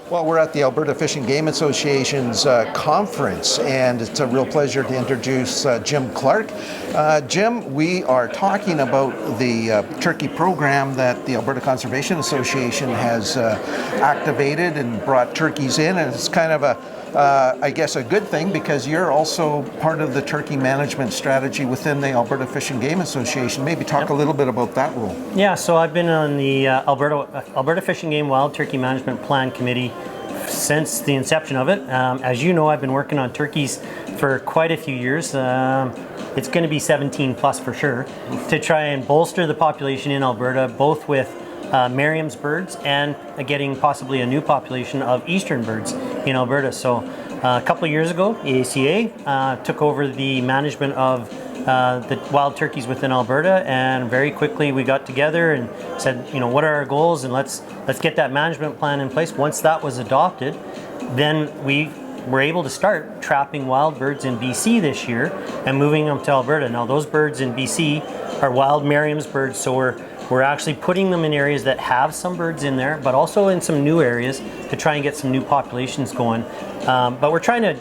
Well, we're at the Alberta Fish and Game Association's conference, and it's a real pleasure to introduce Jim Clarke. Jim, we are talking about the turkey program that the Alberta Conservation Association has activated and brought turkeys in, and it's kind of I guess a good thing because you're also part of the turkey management strategy within the Alberta Fish and Game Association. Maybe talk a little bit about that role. Yeah, so I've been on the Alberta Fish and Game Wild Turkey Management Plan Committee since the inception of it. As you know, I've been working on turkeys for quite a few years. It's going to be 17 plus for sure, to try and bolster the population in Alberta, both with Merriam's birds and getting possibly a new population of eastern birds in Alberta. So a couple of years ago, the ACA took over the management of the wild turkeys within Alberta, and very quickly we got together and said, you know, what are our goals, and let's get that management plan in place. Once that was adopted, then we were able to start trapping wild birds in BC this year and moving them to Alberta. Now those birds in BC are wild Merriam's birds, so we're actually putting them in areas that have some birds in there, but also in some new areas to try and get some new populations going. But we're trying to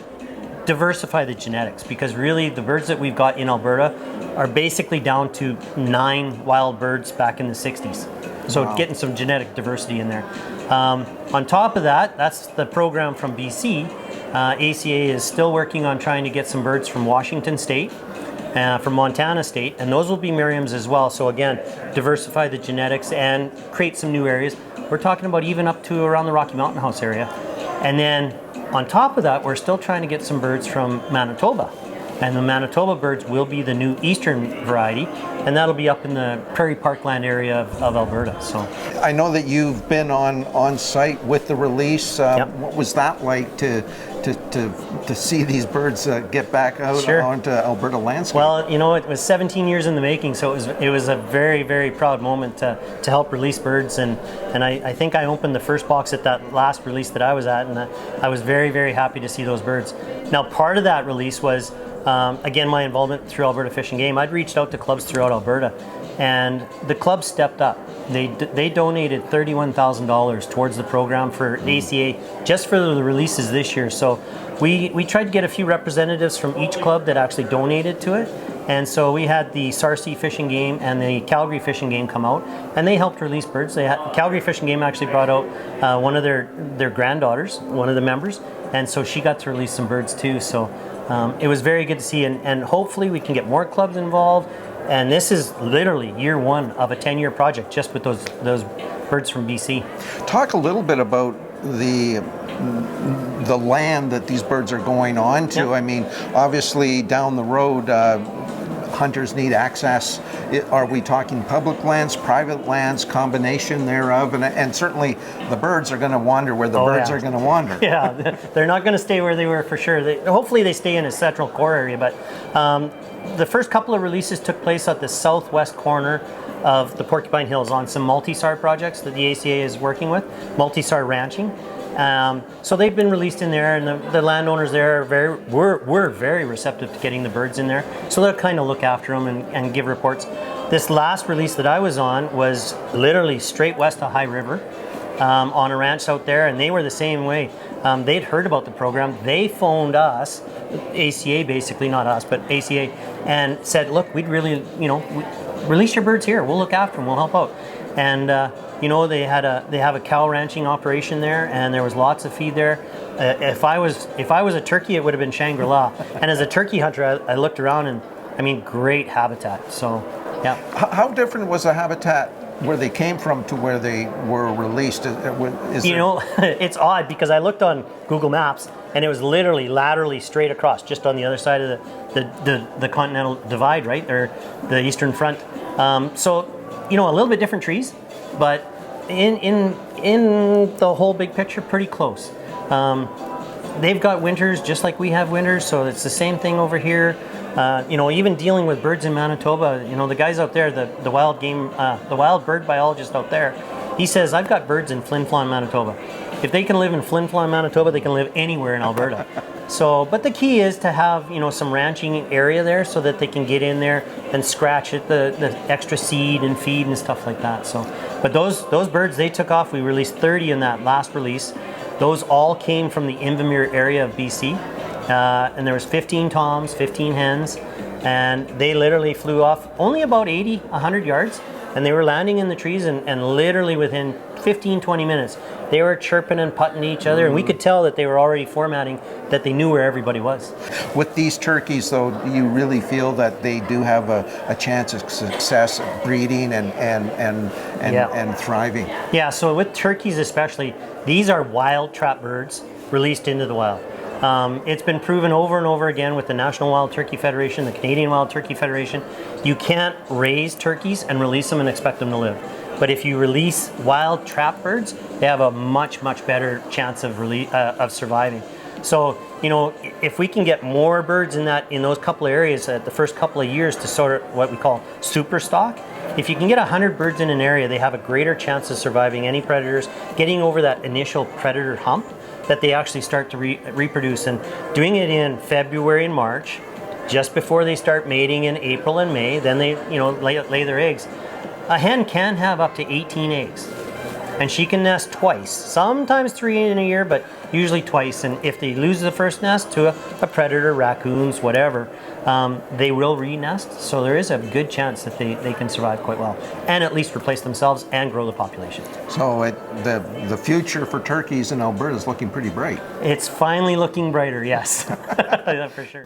diversify the genetics, because really the birds that we've got in Alberta are basically down to 9 wild birds back in the 60s. So wow. Getting some genetic diversity in there. On top of that, that's the program from BC. ACA is still working on trying to get some birds from Washington State, from Montana State, and those will be Merriam's as well. So again, diversify the genetics and create some new areas. We're talking about even up to around the Rocky Mountain House area. And then on top of that, we're still trying to get some birds from Manitoba. And the Manitoba birds will be the new eastern variety, and that'll be up in the Prairie Parkland area of Alberta. So I know that you've been on site with the release. Yep. What was that like to see these birds get back out Sure. onto Alberta landscape? Well, you know, it was 17 years in the making, so it was a very, very proud moment to help release birds, and I think I opened the first box at that last release that I was at, and I was very, very happy to see those birds. Now, part of that release was again, my involvement through Alberta Fish and Game. I'd reached out to clubs throughout Alberta, and the clubs stepped up. They donated $31,000 towards the program for ACA just for the releases this year. So we tried to get a few representatives from each club that actually donated to it. And so we had the Sarcee Fish and Game and the Calgary Fish and Game come out, and they helped release birds. Calgary Fish and Game actually brought out one of their granddaughters, one of the members, and so she got to release some birds too. So it was very good to see, and hopefully we can get more clubs involved. And this is literally year one of a 10-year project just with those birds from BC. Talk a little bit about the land that these birds are going on to. Yep. I mean, obviously down the road, hunters need access. Are we talking public lands, private lands, combination thereof? And certainly the birds are going to wander where the birds are going to wander. Yeah, they're not going to stay where they were for sure. Hopefully they stay in a central core area, but the first couple of releases took place at the southwest corner of the Porcupine Hills on some multi-SAR projects that the ACA is working with, multi-SAR ranching. So they've been released in there, and the landowners there were very receptive to getting the birds in there. So they'll kind of look after them and give reports. This last release that I was on was literally straight west of High River on a ranch out there, and they were the same way. They'd heard about the program. They phoned us, ACA basically, not us, but ACA, and said, look, we'd really, release your birds here. We'll look after them. We'll help out. And they have a cow ranching operation there, and there was lots of feed there. If I was a turkey, it would have been Shangri-La. And as a turkey hunter, I looked around, and I mean, great habitat. So, yeah. How different was the habitat where they came from to where they were released? It's odd because I looked on Google Maps, and it was literally laterally straight across, just on the other side of the continental divide, right, or the eastern front. So, a little bit different trees, but in the whole big picture, pretty close. They've got winters just like we have winters, so it's the same thing over here. Even dealing with birds in Manitoba, the guys out there, the wild bird biologist out there, he says, I've got birds in Flin Flon, Manitoba. If they can live in Flin Flon, Manitoba, they can live anywhere in Alberta. So, but the key is to have, some ranching area there so that they can get in there and scratch at the extra seed and feed and stuff like that. So, but those birds, they took off. We released 30 in that last release. Those all came from the Invermere area of BC. And there was 15 toms, 15 hens, and they literally flew off only about 80, 100 yards, and they were landing in the trees, and literally within 15, 20 minutes, they were chirping and putting to each other, and we could tell that they were already formatting, that they knew where everybody was. With these turkeys, though, do you really feel that they do have a chance of success breeding and thriving? Yeah, so with turkeys especially, these are wild trap birds released into the wild. It's been proven over and over again with the National Wild Turkey Federation, the Canadian Wild Turkey Federation. You can't raise turkeys and release them and expect them to live. But if you release wild trap birds, they have a much, much better chance of surviving. So, you know, if we can get more birds in those couple of areas at the first couple of years to sort of what we call super stock, if you can get 100 birds in an area, they have a greater chance of surviving any predators, getting over that initial predator hump, that they actually start to reproduce. And doing it in February and March, just before they start mating in April and May, then they, you know, lay their eggs. A hen can have up to 18 eggs, and she can nest twice, sometimes 3 in a year, but usually twice. And if they lose the first nest to a predator, raccoons, whatever, they will re-nest. So there is a good chance that they can survive quite well, and at least replace themselves and grow the population. So the future for turkeys in Alberta is looking pretty bright. It's finally looking brighter, yes. For sure.